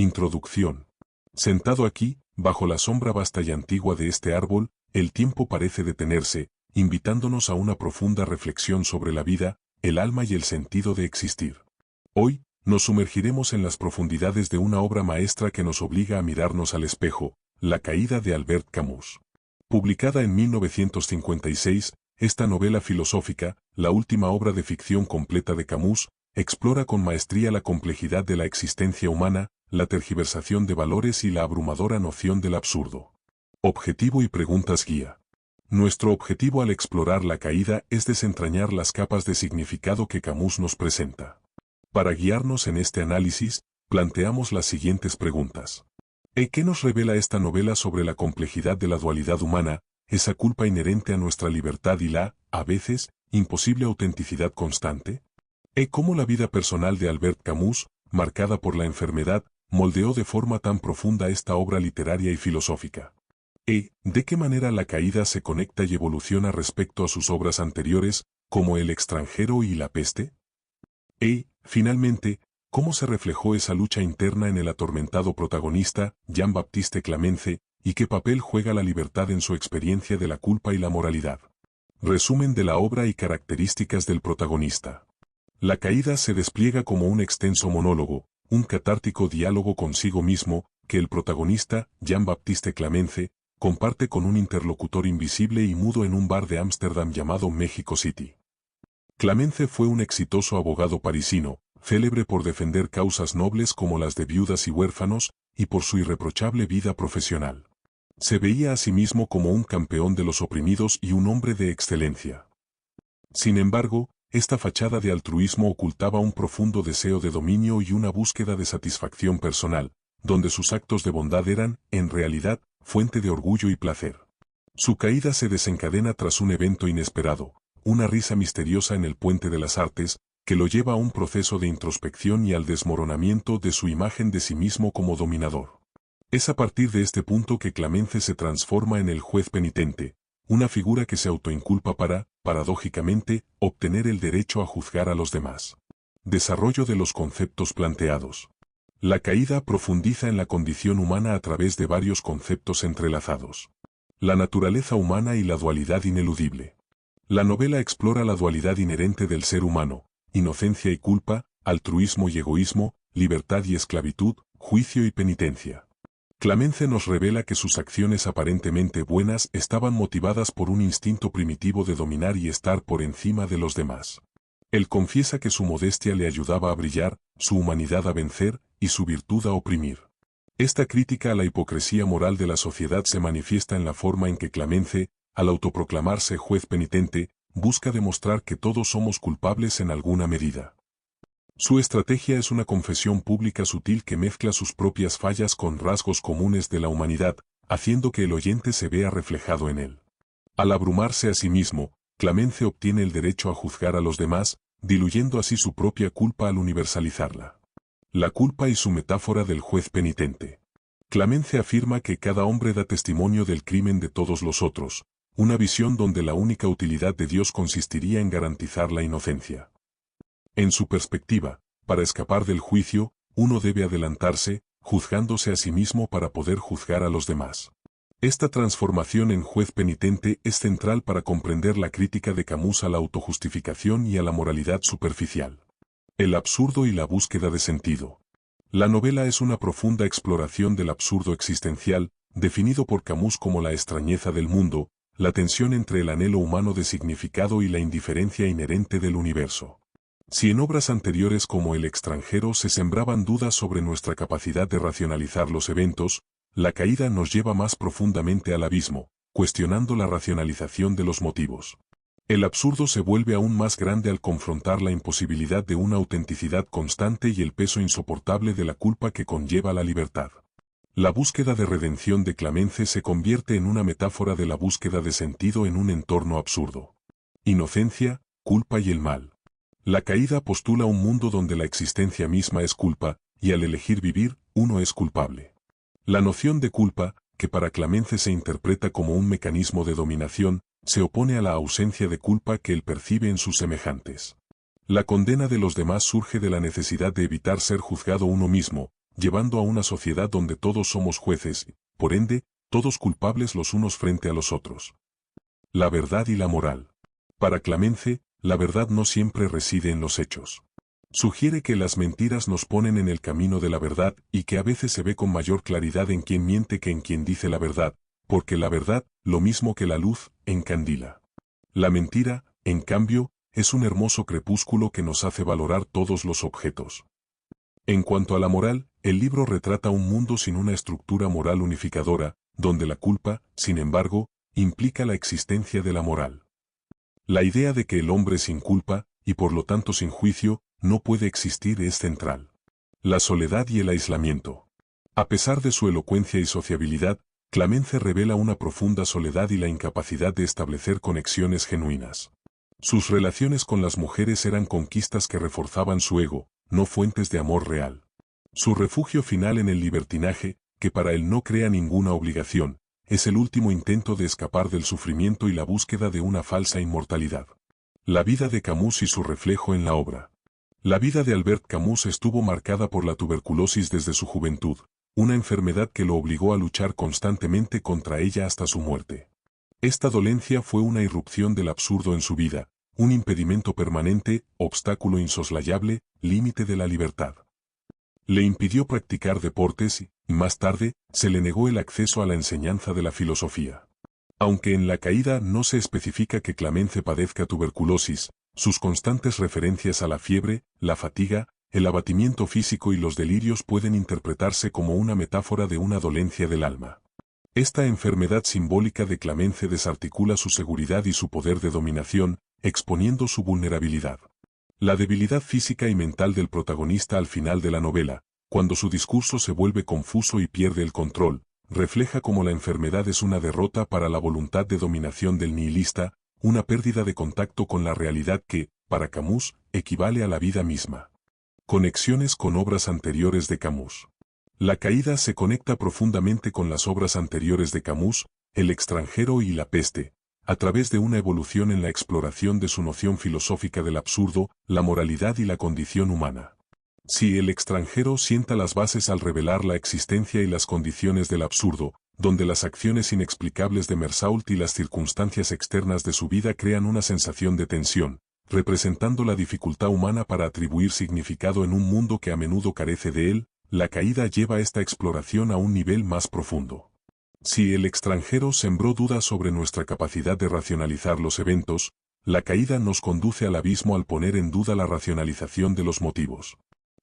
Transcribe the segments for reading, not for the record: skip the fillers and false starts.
Introducción. Sentado aquí, bajo la sombra vasta y antigua de este árbol, el tiempo parece detenerse, invitándonos a una profunda reflexión sobre la vida, el alma y el sentido de existir. Hoy, nos sumergiremos en las profundidades de una obra maestra que nos obliga a mirarnos al espejo, La caída de Albert Camus. Publicada en 1956, esta novela filosófica, la última obra de ficción completa de Camus, explora con maestría la complejidad de la existencia humana, la tergiversación de valores y la abrumadora noción del absurdo. Objetivo y preguntas guía. Nuestro objetivo al explorar la caída es desentrañar las capas de significado que Camus nos presenta. Para guiarnos en este análisis, planteamos las siguientes preguntas. ¿Qué nos revela esta novela sobre la complejidad de la dualidad humana, esa culpa inherente a nuestra libertad y la, a veces, imposible autenticidad constante? ¿Cómo la vida personal de Albert Camus, marcada por la enfermedad, moldeó de forma tan profunda esta obra literaria y filosófica? ¿De qué manera la caída se conecta y evoluciona respecto a sus obras anteriores, como El extranjero y La peste? Finalmente, ¿cómo se reflejó esa lucha interna en el atormentado protagonista, Jean-Baptiste Clamence, y qué papel juega la libertad en su experiencia de la culpa y la moralidad? Resumen de la obra y características del protagonista. La caída se despliega como un extenso monólogo, un catártico diálogo consigo mismo, que el protagonista, Jean-Baptiste Clamence, comparte con un interlocutor invisible y mudo en un bar de Ámsterdam llamado México City. Clamence fue un exitoso abogado parisino, célebre por defender causas nobles como las de viudas y huérfanos, y por su irreprochable vida profesional. Se veía a sí mismo como un campeón de los oprimidos y un hombre de excelencia. Sin embargo, esta fachada de altruismo ocultaba un profundo deseo de dominio y una búsqueda de satisfacción personal, donde sus actos de bondad eran, en realidad, fuente de orgullo y placer. Su caída se desencadena tras un evento inesperado, una risa misteriosa en el Puente de las Artes, que lo lleva a un proceso de introspección y al desmoronamiento de su imagen de sí mismo como dominador. Es a partir de este punto que Clamence se transforma en el juez penitente, una figura que se autoinculpa para, paradójicamente, obtener el derecho a juzgar a los demás. Desarrollo de los conceptos planteados. La caída profundiza en la condición humana a través de varios conceptos entrelazados. La naturaleza humana y la dualidad ineludible. La novela explora la dualidad inherente del ser humano, inocencia y culpa, altruismo y egoísmo, libertad y esclavitud, juicio y penitencia. Clamence nos revela que sus acciones aparentemente buenas estaban motivadas por un instinto primitivo de dominar y estar por encima de los demás. Él confiesa que su modestia le ayudaba a brillar, su humanidad a vencer, y su virtud a oprimir. Esta crítica a la hipocresía moral de la sociedad se manifiesta en la forma en que Clamence, al autoproclamarse juez penitente, busca demostrar que todos somos culpables en alguna medida. Su estrategia es una confesión pública sutil que mezcla sus propias fallas con rasgos comunes de la humanidad, haciendo que el oyente se vea reflejado en él. Al abrumarse a sí mismo, Clamence obtiene el derecho a juzgar a los demás, diluyendo así su propia culpa al universalizarla. La culpa y su metáfora del juez penitente. Clamence afirma que cada hombre da testimonio del crimen de todos los otros, una visión donde la única utilidad de Dios consistiría en garantizar la inocencia. En su perspectiva, para escapar del juicio, uno debe adelantarse, juzgándose a sí mismo para poder juzgar a los demás. Esta transformación en juez penitente es central para comprender la crítica de Camus a la autojustificación y a la moralidad superficial. El absurdo y la búsqueda de sentido. La novela es una profunda exploración del absurdo existencial, definido por Camus como la extrañeza del mundo, la tensión entre el anhelo humano de significado y la indiferencia inherente del universo. Si en obras anteriores como El extranjero se sembraban dudas sobre nuestra capacidad de racionalizar los eventos, la caída nos lleva más profundamente al abismo, cuestionando la racionalización de los motivos. El absurdo se vuelve aún más grande al confrontar la imposibilidad de una autenticidad constante y el peso insoportable de la culpa que conlleva la libertad. La búsqueda de redención de Clamence se convierte en una metáfora de la búsqueda de sentido en un entorno absurdo. Inocencia, culpa y el mal. La caída postula un mundo donde la existencia misma es culpa, y al elegir vivir, uno es culpable. La noción de culpa, que para Clamence se interpreta como un mecanismo de dominación, se opone a la ausencia de culpa que él percibe en sus semejantes. La condena de los demás surge de la necesidad de evitar ser juzgado uno mismo, llevando a una sociedad donde todos somos jueces, por ende, todos culpables los unos frente a los otros. La verdad y la moral. Para Clamence, la verdad no siempre reside en los hechos. Sugiere que las mentiras nos ponen en el camino de la verdad y que a veces se ve con mayor claridad en quien miente que en quien dice la verdad, porque la verdad, lo mismo que la luz, encandila. La mentira, en cambio, es un hermoso crepúsculo que nos hace valorar todos los objetos. En cuanto a la moral, el libro retrata un mundo sin una estructura moral unificadora, donde la culpa, sin embargo, implica la existencia de la moral. La idea de que el hombre sin culpa, y por lo tanto sin juicio, no puede existir es central. La soledad y el aislamiento. A pesar de su elocuencia y sociabilidad, Clamence revela una profunda soledad y la incapacidad de establecer conexiones genuinas. Sus relaciones con las mujeres eran conquistas que reforzaban su ego, no fuentes de amor real. Su refugio final en el libertinaje, que para él no crea ninguna obligación, es el último intento de escapar del sufrimiento y la búsqueda de una falsa inmortalidad. La vida de Camus y su reflejo en la obra. La vida de Albert Camus estuvo marcada por la tuberculosis desde su juventud, una enfermedad que lo obligó a luchar constantemente contra ella hasta su muerte. Esta dolencia fue una irrupción del absurdo en su vida, un impedimento permanente, obstáculo insoslayable, límite de la libertad. Le impidió practicar deportes y, más tarde, se le negó el acceso a la enseñanza de la filosofía. Aunque en La caída no se especifica que Clamence padezca tuberculosis, sus constantes referencias a la fiebre, la fatiga, el abatimiento físico y los delirios pueden interpretarse como una metáfora de una dolencia del alma. Esta enfermedad simbólica de Clamence desarticula su seguridad y su poder de dominación, exponiendo su vulnerabilidad. La debilidad física y mental del protagonista al final de la novela, cuando su discurso se vuelve confuso y pierde el control, refleja cómo la enfermedad es una derrota para la voluntad de dominación del nihilista, una pérdida de contacto con la realidad que, para Camus, equivale a la vida misma. Conexiones con obras anteriores de Camus. La caída se conecta profundamente con las obras anteriores de Camus, El extranjero y La peste, a través de una evolución en la exploración de su noción filosófica del absurdo, la moralidad y la condición humana. Si El extranjero sienta las bases al revelar la existencia y las condiciones del absurdo, donde las acciones inexplicables de Mersault y las circunstancias externas de su vida crean una sensación de tensión, representando la dificultad humana para atribuir significado en un mundo que a menudo carece de él, La caída lleva esta exploración a un nivel más profundo. Si El extranjero sembró dudas sobre nuestra capacidad de racionalizar los eventos, La caída nos conduce al abismo al poner en duda la racionalización de los motivos.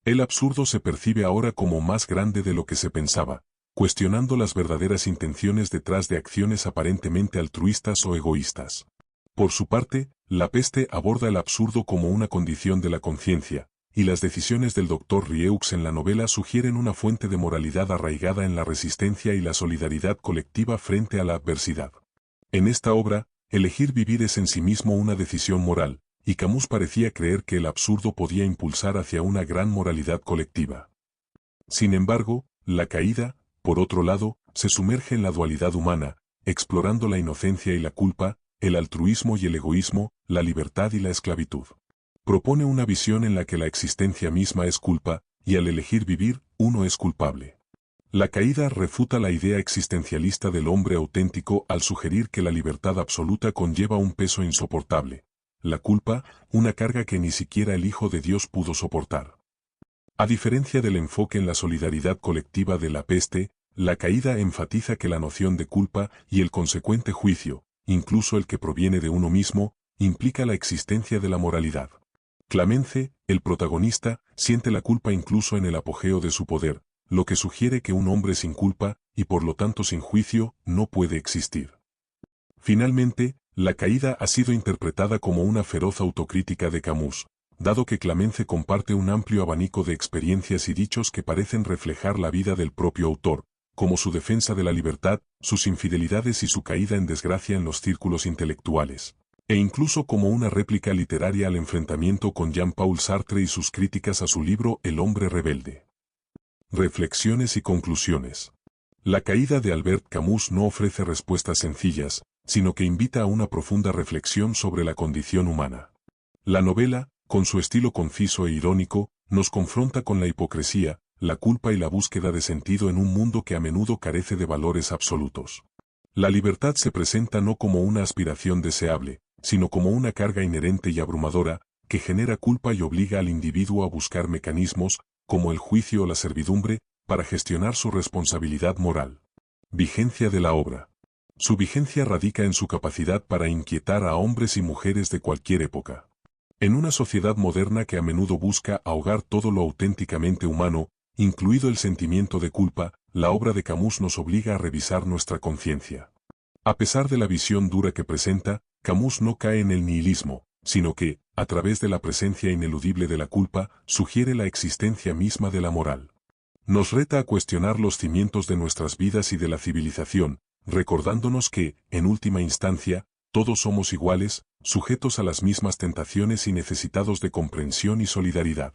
El absurdo se percibe ahora como más grande de lo que se pensaba, cuestionando las verdaderas intenciones detrás de acciones aparentemente altruistas o egoístas. Por su parte, La peste aborda el absurdo como una condición de la conciencia, y las decisiones del Dr. Rieux en la novela sugieren una fuente de moralidad arraigada en la resistencia y la solidaridad colectiva frente a la adversidad. En esta obra, elegir vivir es en sí mismo una decisión moral, y Camus parecía creer que el absurdo podía impulsar hacia una gran moralidad colectiva. Sin embargo, La caída, por otro lado, se sumerge en la dualidad humana, explorando la inocencia y la culpa, el altruismo y el egoísmo, la libertad y la esclavitud. Propone una visión en la que la existencia misma es culpa, y al elegir vivir, uno es culpable. La caída refuta la idea existencialista del hombre auténtico al sugerir que la libertad absoluta conlleva un peso insoportable. La culpa, una carga que ni siquiera el Hijo de Dios pudo soportar. A diferencia del enfoque en la solidaridad colectiva de La peste, La caída enfatiza que la noción de culpa y el consecuente juicio, incluso el que proviene de uno mismo, implica la existencia de la moralidad. Clamence, el protagonista, siente la culpa incluso en el apogeo de su poder, lo que sugiere que un hombre sin culpa, y por lo tanto sin juicio, no puede existir. Finalmente, La caída ha sido interpretada como una feroz autocrítica de Camus, dado que Clamence comparte un amplio abanico de experiencias y dichos que parecen reflejar la vida del propio autor, como su defensa de la libertad, sus infidelidades y su caída en desgracia en los círculos intelectuales, e incluso como una réplica literaria al enfrentamiento con Jean-Paul Sartre y sus críticas a su libro El hombre rebelde. Reflexiones y conclusiones. La caída de Albert Camus no ofrece respuestas sencillas, sino que invita a una profunda reflexión sobre la condición humana. La novela, con su estilo conciso e irónico, nos confronta con la hipocresía, la culpa y la búsqueda de sentido en un mundo que a menudo carece de valores absolutos. La libertad se presenta no como una aspiración deseable, sino como una carga inherente y abrumadora, que genera culpa y obliga al individuo a buscar mecanismos, como el juicio o la servidumbre, para gestionar su responsabilidad moral. Vigencia de la obra. Su vigencia radica en su capacidad para inquietar a hombres y mujeres de cualquier época. En una sociedad moderna que a menudo busca ahogar todo lo auténticamente humano, incluido el sentimiento de culpa, la obra de Camus nos obliga a revisar nuestra conciencia. A pesar de la visión dura que presenta, Camus no cae en el nihilismo, sino que, a través de la presencia ineludible de la culpa, sugiere la existencia misma de la moral. Nos reta a cuestionar los cimientos de nuestras vidas y de la civilización, recordándonos que, en última instancia, todos somos iguales, sujetos a las mismas tentaciones y necesitados de comprensión y solidaridad.